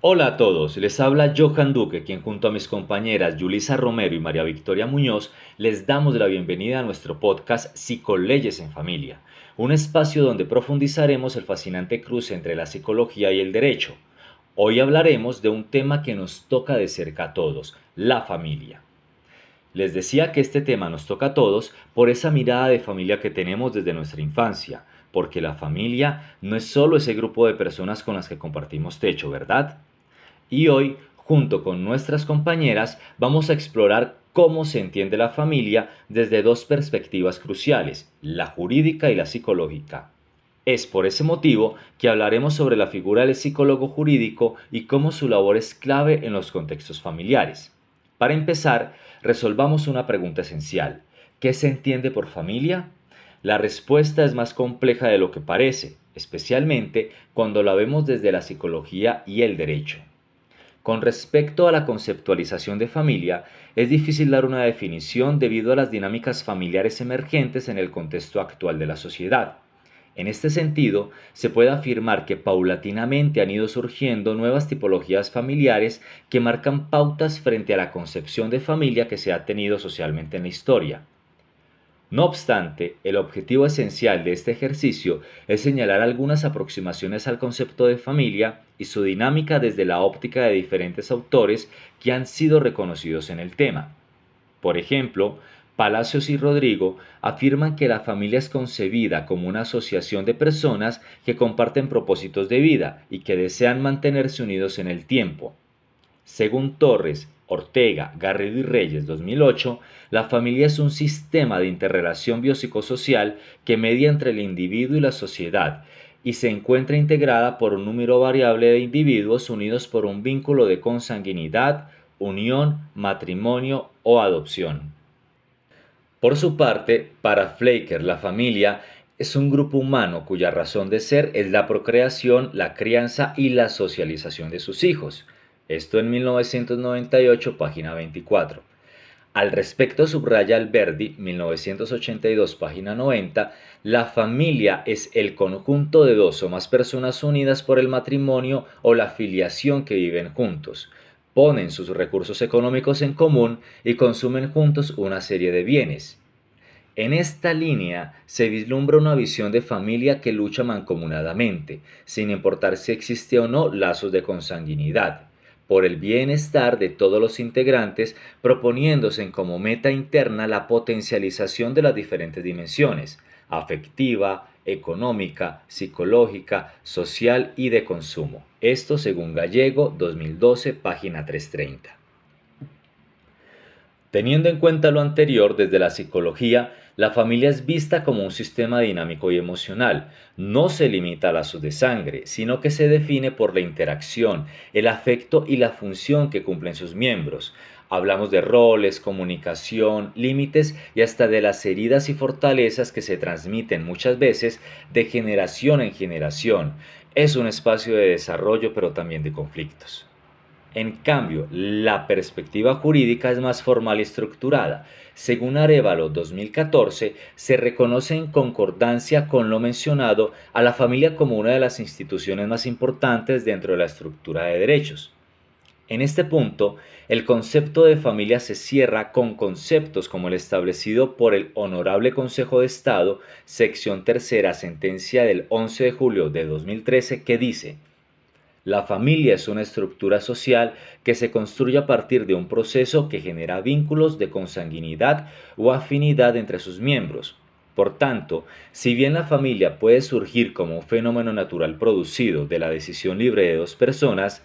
Hola a todos, les habla Johan Duque, quien junto a mis compañeras Yulisa Romero y María Victoria Muñoz les damos la bienvenida a nuestro podcast Psicoleyes en Familia, un espacio donde profundizaremos el fascinante cruce entre la psicología y el derecho. Hoy hablaremos de un tema que nos toca de cerca a todos, la familia. Les decía que este tema nos toca a todos por esa mirada de familia que tenemos desde nuestra infancia, porque la familia no es solo ese grupo de personas con las que compartimos techo, ¿verdad? Y hoy, junto con nuestras compañeras, vamos a explorar cómo se entiende la familia desde dos perspectivas cruciales, la jurídica y la psicológica. Es por ese motivo que hablaremos sobre la figura del psicólogo jurídico y cómo su labor es clave en los contextos familiares. Para empezar, resolvamos una pregunta esencial. ¿Qué se entiende por familia? La respuesta es más compleja de lo que parece, especialmente cuando la vemos desde la psicología y el derecho. Con respecto a la conceptualización de familia, es difícil dar una definición debido a las dinámicas familiares emergentes en el contexto actual de la sociedad. En este sentido, se puede afirmar que paulatinamente han ido surgiendo nuevas tipologías familiares que marcan pautas frente a la concepción de familia que se ha tenido socialmente en la historia. No obstante, el objetivo esencial de este ejercicio es señalar algunas aproximaciones al concepto de familia y su dinámica desde la óptica de diferentes autores que han sido reconocidos en el tema. Por ejemplo, Palacios y Rodrigo afirman que la familia es concebida como una asociación de personas que comparten propósitos de vida y que desean mantenerse unidos en el tiempo. Según Torres, Ortega, Garrido y Reyes 2008, la familia es un sistema de interrelación biopsicosocial que media entre el individuo y la sociedad y se encuentra integrada por un número variable de individuos unidos por un vínculo de consanguinidad, unión, matrimonio o adopción. Por su parte, para Flecker, la familia es un grupo humano cuya razón de ser es la procreación, la crianza y la socialización de sus hijos. Esto en 1998, página 24. Al respecto subraya Alberdi, 1982, página 90, la familia es el conjunto de dos o más personas unidas por el matrimonio o la filiación que viven juntos, ponen sus recursos económicos en común y consumen juntos una serie de bienes. En esta línea se vislumbra una visión de familia que lucha mancomunadamente, sin importar si existe o no lazos de consanguinidad, por el bienestar de todos los integrantes, proponiéndose como meta interna la potencialización de las diferentes dimensiones, afectiva, económica, psicológica, social y de consumo. Esto según Gallego, 2012, página 330. Teniendo en cuenta lo anterior, desde la psicología, la familia es vista como un sistema dinámico y emocional. No se limita a lazos de sangre, sino que se define por la interacción, el afecto y la función que cumplen sus miembros. Hablamos de roles, comunicación, límites y hasta de las heridas y fortalezas que se transmiten muchas veces de generación en generación. Es un espacio de desarrollo pero también de conflictos. En cambio, la perspectiva jurídica es más formal y estructurada. Según Arévalo 2014, se reconoce en concordancia con lo mencionado a la familia como una de las instituciones más importantes dentro de la estructura de derechos. En este punto, el concepto de familia se cierra con conceptos como el establecido por el Honorable Consejo de Estado, sección tercera, sentencia del 11 de julio de 2013, que dice: la familia es una estructura social que se construye a partir de un proceso que genera vínculos de consanguinidad o afinidad entre sus miembros. Por tanto, si bien la familia puede surgir como un fenómeno natural producido de la decisión libre de dos personas,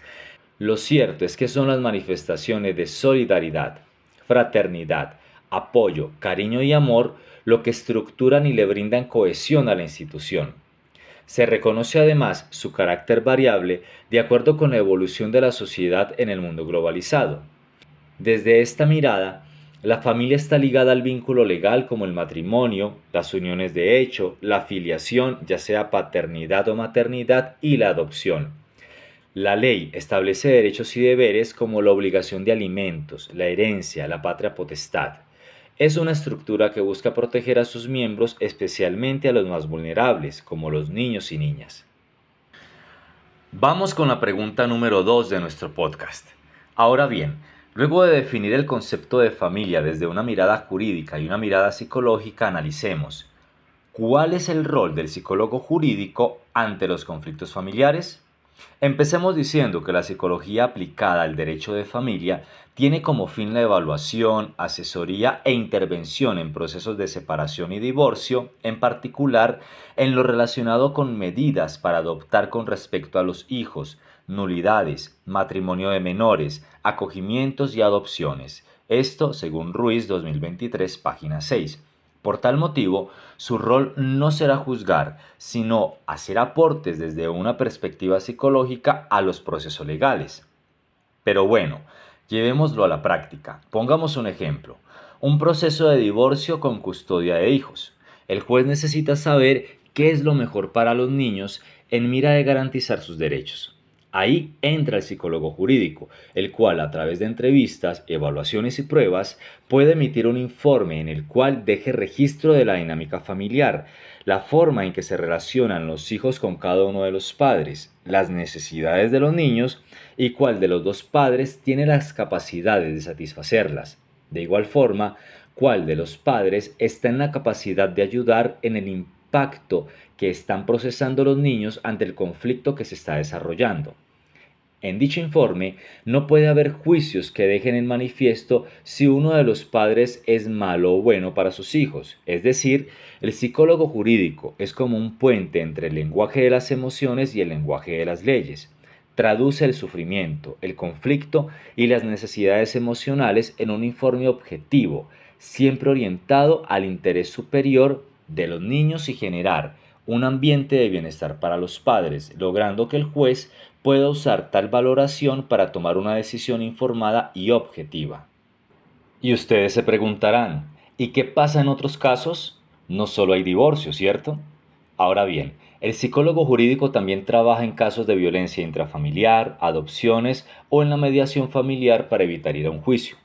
lo cierto es que son las manifestaciones de solidaridad, fraternidad, apoyo, cariño y amor lo que estructuran y le brindan cohesión a la institución. Se reconoce además su carácter variable de acuerdo con la evolución de la sociedad en el mundo globalizado. Desde esta mirada, la familia está ligada al vínculo legal como el matrimonio, las uniones de hecho, la filiación, ya sea paternidad o maternidad, y la adopción. La ley establece derechos y deberes como la obligación de alimentos, la herencia, la patria potestad. Es una estructura que busca proteger a sus miembros, especialmente a los más vulnerables, como los niños y niñas. Vamos con la pregunta número 2 de nuestro podcast. Ahora bien, luego de definir el concepto de familia desde una mirada jurídica y una mirada psicológica, analicemos: ¿cuál es el rol del psicólogo jurídico ante los conflictos familiares? Empecemos diciendo que la psicología aplicada al derecho de familia tiene como fin la evaluación, asesoría e intervención en procesos de separación y divorcio, en particular en lo relacionado con medidas para adoptar con respecto a los hijos, nulidades, matrimonio de menores, acogimientos y adopciones. Esto según Ruiz 2023, página 6. Por tal motivo, su rol no será juzgar, sino hacer aportes desde una perspectiva psicológica a los procesos legales. Pero bueno, llevémoslo a la práctica. Pongamos un ejemplo: un proceso de divorcio con custodia de hijos. El juez necesita saber qué es lo mejor para los niños en mira de garantizar sus derechos. Ahí entra el psicólogo jurídico, el cual a través de entrevistas, evaluaciones y pruebas puede emitir un informe en el cual deje registro de la dinámica familiar, la forma en que se relacionan los hijos con cada uno de los padres, las necesidades de los niños y cuál de los dos padres tiene las capacidades de satisfacerlas. De igual forma, cuál de los padres está en la capacidad de ayudar en el impacto que están procesando los niños ante el conflicto que se está desarrollando. En dicho informe no puede haber juicios que dejen en manifiesto si uno de los padres es malo o bueno para sus hijos. Es decir, el psicólogo jurídico es como un puente entre el lenguaje de las emociones y el lenguaje de las leyes. Traduce el sufrimiento, el conflicto y las necesidades emocionales en un informe objetivo, siempre orientado al interés superior de los niños y generar un ambiente de bienestar para los padres, logrando que el juez pueda usar tal valoración para tomar una decisión informada y objetiva. Y ustedes se preguntarán, ¿y qué pasa en otros casos? No solo hay divorcio, ¿cierto? Ahora bien, el psicólogo jurídico también trabaja en casos de violencia intrafamiliar, adopciones o en la mediación familiar para evitar ir a un juicio.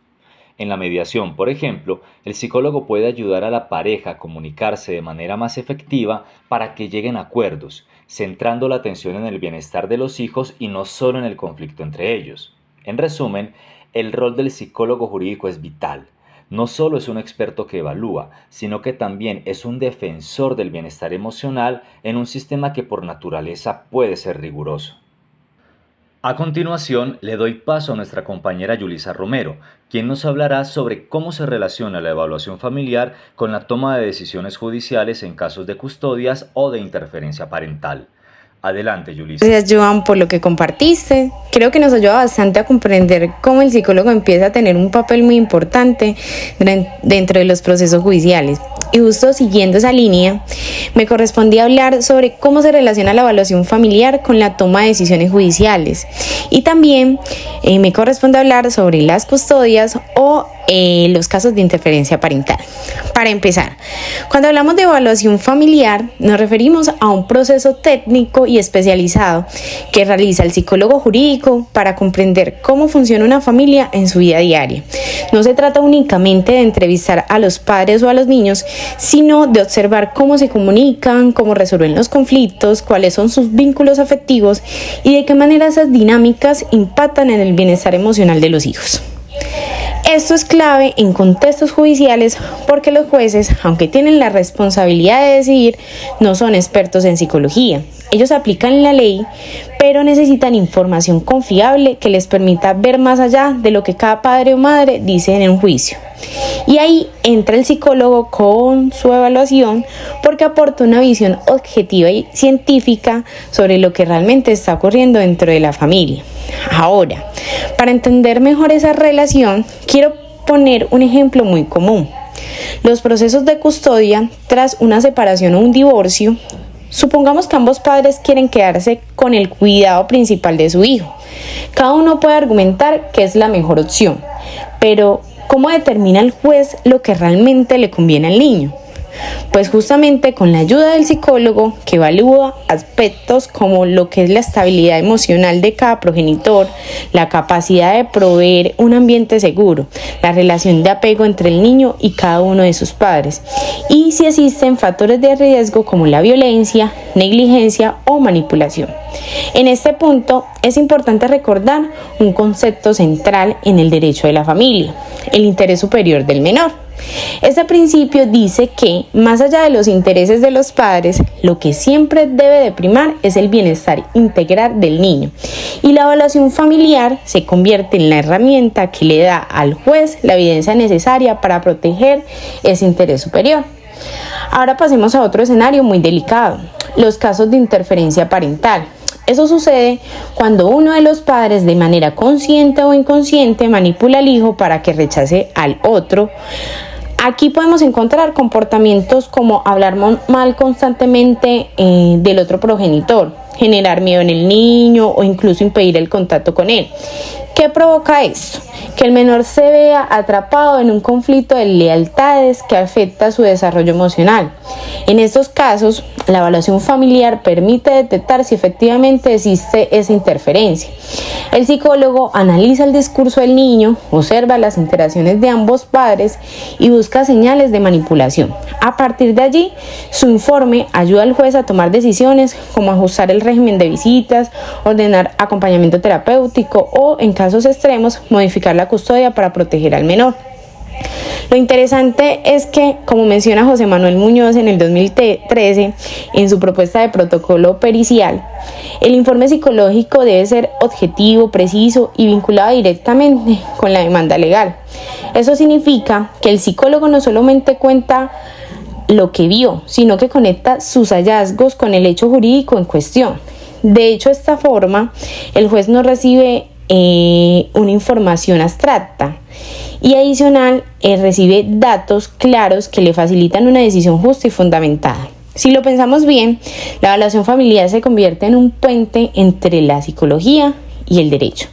En la mediación, por ejemplo, el psicólogo puede ayudar a la pareja a comunicarse de manera más efectiva para que lleguen a acuerdos, centrando la atención en el bienestar de los hijos y no solo en el conflicto entre ellos. En resumen, el rol del psicólogo jurídico es vital. No solo es un experto que evalúa, sino que también es un defensor del bienestar emocional en un sistema que por naturaleza puede ser riguroso. A continuación, le doy paso a nuestra compañera Yulisa Romero, quien nos hablará sobre cómo se relaciona la evaluación familiar con la toma de decisiones judiciales en casos de custodias o de interferencia parental. Adelante, Yulisa. Gracias, Joan, por lo que compartiste. Creo que nos ayuda bastante a comprender cómo el psicólogo empieza a tener un papel muy importante dentro de los procesos judiciales. Y justo siguiendo esa línea, me correspondía hablar sobre cómo se relaciona la evaluación familiar con la toma de decisiones judiciales. Y también me corresponde hablar sobre las custodias o los casos de interferencia parental. Para empezar, cuando hablamos de evaluación familiar, nos referimos a un proceso técnico y especializado que realiza el psicólogo jurídico para comprender cómo funciona una familia en su vida diaria. No se trata únicamente de entrevistar a los padres o a los niños, sino de observar cómo se comunican, cómo resuelven los conflictos, cuáles son sus vínculos afectivos y de qué manera esas dinámicas impactan en el bienestar emocional de los hijos. Esto es clave en contextos judiciales porque los jueces, aunque tienen la responsabilidad de decidir, no son expertos en psicología. Ellos aplican la ley, pero necesitan información confiable que les permita ver más allá de lo que cada padre o madre dice en un juicio. Y ahí entra el psicólogo con su evaluación porque aporta una visión objetiva y científica sobre lo que realmente está ocurriendo dentro de la familia. Ahora, para entender mejor esa relación, quiero poner un ejemplo muy común. Los procesos de custodia tras una separación o un divorcio. Supongamos que ambos padres quieren quedarse con el cuidado principal de su hijo. Cada uno puede argumentar que es la mejor opción, pero ¿cómo determina el juez lo que realmente le conviene al niño? pues justamente con la ayuda del psicólogo, que evalúa aspectos como lo que es la estabilidad emocional de cada progenitor, la capacidad de proveer un ambiente seguro, la relación de apego entre el niño y cada uno de sus padres, y si existen factores de riesgo como la violencia, negligencia o manipulación. En este punto es importante recordar un concepto central en el derecho de la familia: el interés superior del menor. Este principio dice que, más allá de los intereses de los padres, lo que siempre debe de primar es el bienestar integral del niño, y la evaluación familiar se convierte en la herramienta que le da al juez la evidencia necesaria para proteger ese interés superior. Ahora pasemos a otro escenario muy delicado: los casos de interferencia parental. Eso sucede cuando uno de los padres, de manera consciente o inconsciente, manipula al hijo para que rechace al otro. Aquí podemos encontrar comportamientos como hablar mal constantemente del otro progenitor, generar miedo en el niño o incluso impedir el contacto con él. ¿Qué provoca esto? Que el menor se vea atrapado en un conflicto de lealtades que afecta su desarrollo emocional. En estos casos, la evaluación familiar permite detectar si efectivamente existe esa interferencia. El psicólogo analiza el discurso del niño, observa las interacciones de ambos padres y busca señales de manipulación. A partir de allí, su informe ayuda al juez a tomar decisiones como ajustar el régimen de visitas, ordenar acompañamiento terapéutico o, en casos extremos, modificar la custodia para proteger al menor. Lo interesante es que, como menciona José Manuel Muñoz en el 2013 en su propuesta de protocolo pericial, el informe psicológico debe ser objetivo, preciso y vinculado directamente con la demanda legal. Eso significa que el psicólogo no solamente cuenta lo que vio, sino que conecta sus hallazgos con el hecho jurídico en cuestión. De hecho, de esta forma, el juez no recibe una información abstracta y adicional recibe datos claros que le facilitan una decisión justa y fundamentada. Si lo pensamos bien, la evaluación familiar se convierte en un puente entre la psicología y el derecho.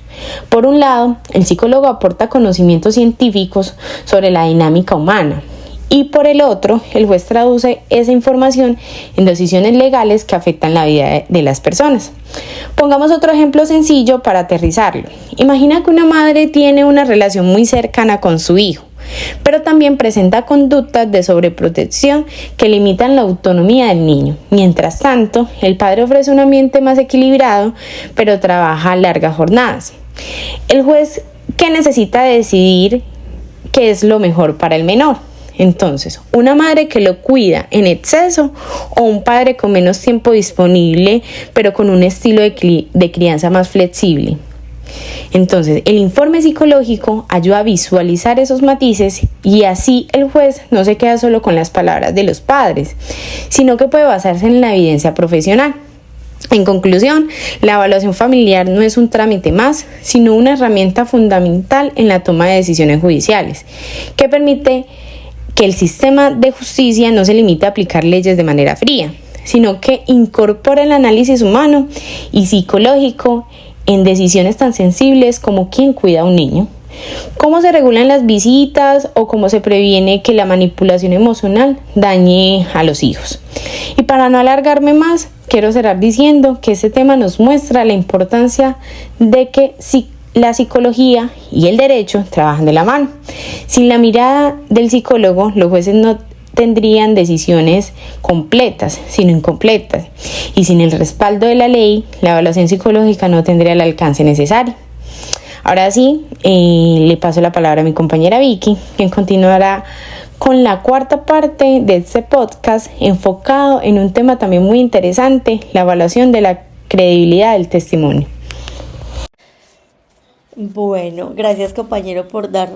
Por un lado, el psicólogo aporta conocimientos científicos sobre la dinámica humana, y por el otro, el juez traduce esa información en decisiones legales que afectan la vida de las personas. Pongamos otro ejemplo sencillo para aterrizarlo. Imagina que una madre tiene una relación muy cercana con su hijo, pero también presenta conductas de sobreprotección que limitan la autonomía del niño. Mientras tanto, el padre ofrece un ambiente más equilibrado, pero trabaja largas jornadas. El juez, ¿qué necesita decidir qué es lo mejor para el menor? Entonces, una madre que lo cuida en exceso o un padre con menos tiempo disponible, pero con un estilo de crianza más flexible. Entonces, el informe psicológico ayuda a visualizar esos matices y así el juez no se queda solo con las palabras de los padres, sino que puede basarse en la evidencia profesional. En conclusión, la evaluación familiar no es un trámite más, sino una herramienta fundamental en la toma de decisiones judiciales, que permite que el sistema de justicia no se limite a aplicar leyes de manera fría, sino que incorpora el análisis humano y psicológico en decisiones tan sensibles como quién cuida a un niño, cómo se regulan las visitas o cómo se previene que la manipulación emocional dañe a los hijos. Y para no alargarme más, quiero cerrar diciendo que este tema nos muestra la importancia de que la psicología y el derecho trabajan de la mano. Sin la mirada del psicólogo, los jueces no tendrían decisiones completas, sino incompletas. Y sin el respaldo de la ley, la evaluación psicológica no tendría el alcance necesario. Ahora sí, le paso la palabra a mi compañera Vicky, quien continuará con la cuarta parte de este podcast enfocado en un tema también muy interesante: la evaluación de la credibilidad del testimonio. Bueno, gracias compañero por dar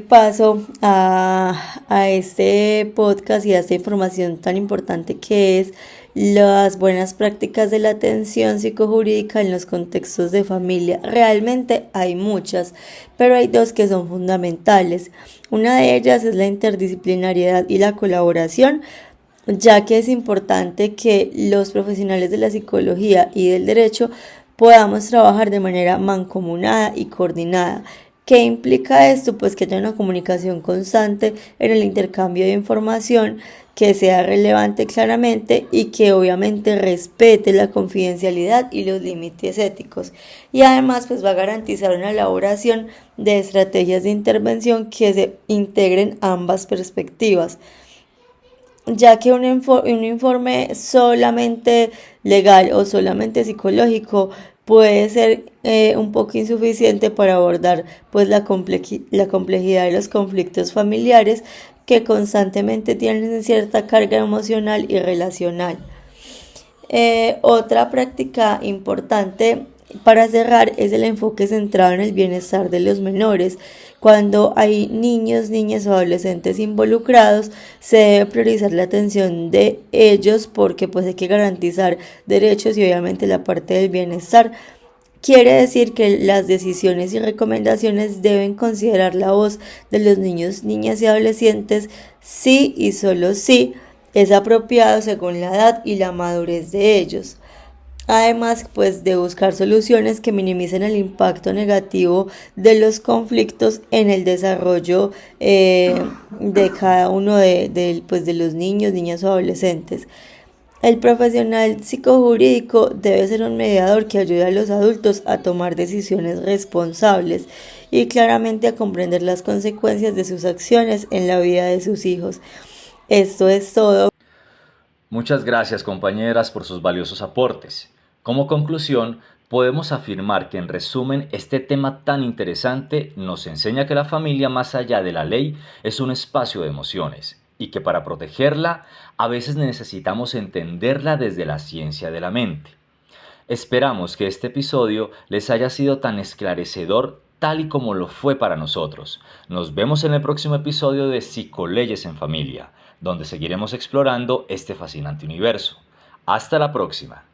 paso a este podcast y a esta información tan importante que es las buenas prácticas de la atención psicojurídica en los contextos de familia. Realmente hay muchas, pero hay dos que son fundamentales. Una de ellas es la interdisciplinariedad y la colaboración, ya que es importante que los profesionales de la psicología y del derecho podamos trabajar de manera mancomunada y coordinada. ¿Qué implica esto? Pues que haya una comunicación constante en el intercambio de información, que sea relevante claramente y que obviamente respete la confidencialidad y los límites éticos. Y además pues va a garantizar una elaboración de estrategias de intervención que se integren ambas perspectivas, ya que un informe solamente legal o solamente psicológico puede ser un poco insuficiente para abordar pues la complejidad de los conflictos familiares que constantemente tienen cierta carga emocional y relacional. Otra práctica importante para cerrar es el enfoque centrado en el bienestar de los menores. Cuando hay niños, niñas o adolescentes involucrados, se debe priorizar la atención de ellos porque pues hay que garantizar derechos y obviamente la parte del bienestar. Quiere decir que las decisiones y recomendaciones deben considerar la voz de los niños, niñas y adolescentes si y solo si es apropiado según la edad y la madurez de ellos. Además, pues de buscar soluciones que minimicen el impacto negativo de los conflictos en el desarrollo de cada uno pues, de los niños, niñas o adolescentes. El profesional psicojurídico debe ser un mediador que ayude a los adultos a tomar decisiones responsables y claramente a comprender las consecuencias de sus acciones en la vida de sus hijos. Esto es todo. Muchas gracias, compañeras, por sus valiosos aportes. Como conclusión, podemos afirmar que en resumen este tema tan interesante nos enseña que la familia más allá de la ley es un espacio de emociones y que para protegerla a veces necesitamos entenderla desde la ciencia de la mente. Esperamos que este episodio les haya sido tan esclarecedor tal y como lo fue para nosotros. Nos vemos en el próximo episodio de Psicoleyes en Familia, donde seguiremos explorando este fascinante universo. Hasta la próxima.